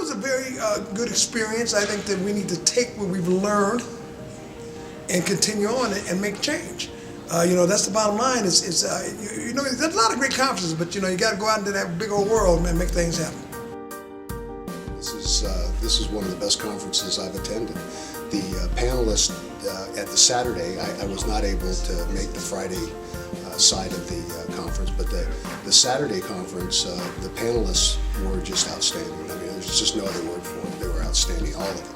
was a very good experience. I think that we need to take what we've learned and continue on and make change. That's the bottom line. There's a lot of great conferences, but you got to go out into that big old world and make things happen. This is one of the best conferences I've attended. The panelists at the Saturday, I was not able to make the Friday side of the conference, but the Saturday conference, the panelists were just outstanding. I mean, there's just no other word for it. They were outstanding, all of them.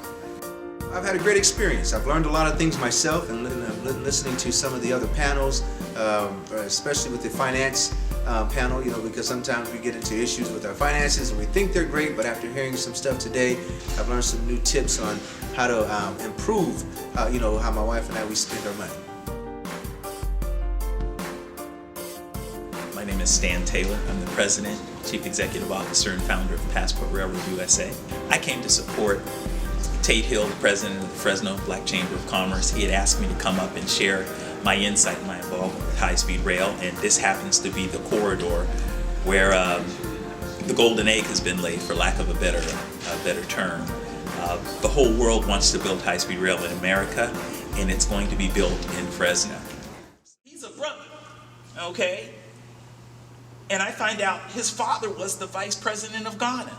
I've had a great experience. I've learned a lot of things myself, and listening to some of the other panels, especially with the finance panel, because sometimes we get into issues with our finances and we think they're great, but after hearing some stuff today, I've learned some new tips on how to improve, how my wife and I, we spend our money. My name is Stan Taylor. I'm the President, Chief Executive Officer, and founder of Passport Railroad USA. I came to support Tate Hill, the President of the Fresno Black Chamber of Commerce. He had asked me to come up and share my insight and my involvement with high-speed rail, and this happens to be the corridor where the golden egg has been laid, for lack of a better term. The whole world wants to build high-speed rail in America, and it's going to be built in Fresno. He's a brother, okay? And I find out his father was the Vice President of Ghana.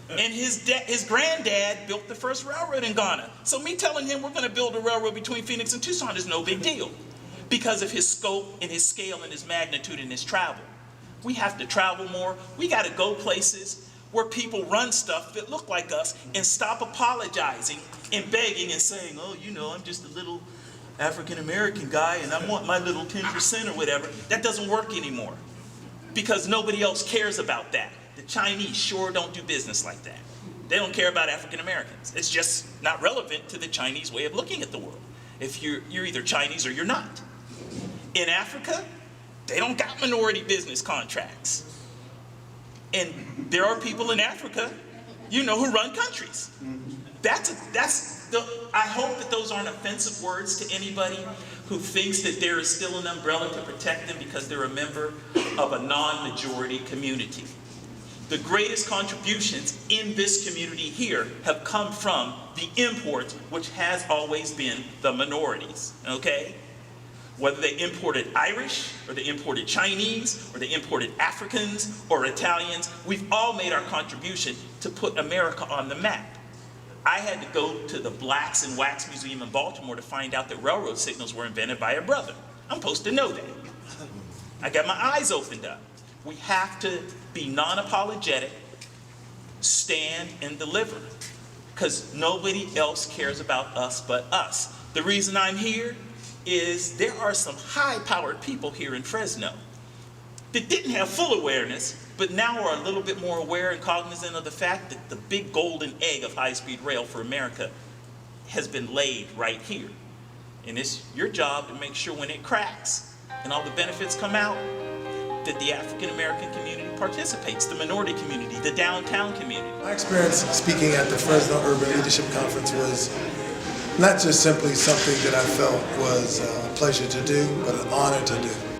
And his granddad built the first railroad in Ghana. So me telling him we're going to build a railroad between Phoenix and Tucson is no big deal because of his scope and his scale and his magnitude and his travel. We have to travel more. We got to go places where people run stuff that look like us and stop apologizing and begging and saying, oh, I'm just a little African-American guy and I want my little 10% or whatever. That doesn't work anymore because nobody else cares about that. The Chinese sure don't do business like that. They don't care about African Americans. It's just not relevant to the Chinese way of looking at the world. If you're either Chinese or you're not. In Africa, they don't got minority business contracts. And there are people in Africa, who run countries. I hope that those aren't offensive words to anybody who thinks that there is still an umbrella to protect them because they're a member of a non-majority community. The greatest contributions in this community here have come from the imports, which has always been the minorities, okay? Whether they imported Irish, or they imported Chinese, or they imported Africans, or Italians, we've all made our contribution to put America on the map. I had to go to the Blacks and Wax Museum in Baltimore to find out that railroad signals were invented by a brother. I'm supposed to know that. I got my eyes opened up. We have to be non-apologetic, stand and deliver, because nobody else cares about us but us. The reason I'm here is there are some high-powered people here in Fresno that didn't have full awareness, but now are a little bit more aware and cognizant of the fact that the big golden egg of high-speed rail for America has been laid right here. And it's your job to make sure when it cracks and all the benefits come out, that the African-American community participates, the minority community, the downtown community. My experience speaking at the Fresno Urban Leadership Conference was not just simply something that I felt was a pleasure to do, but an honor to do.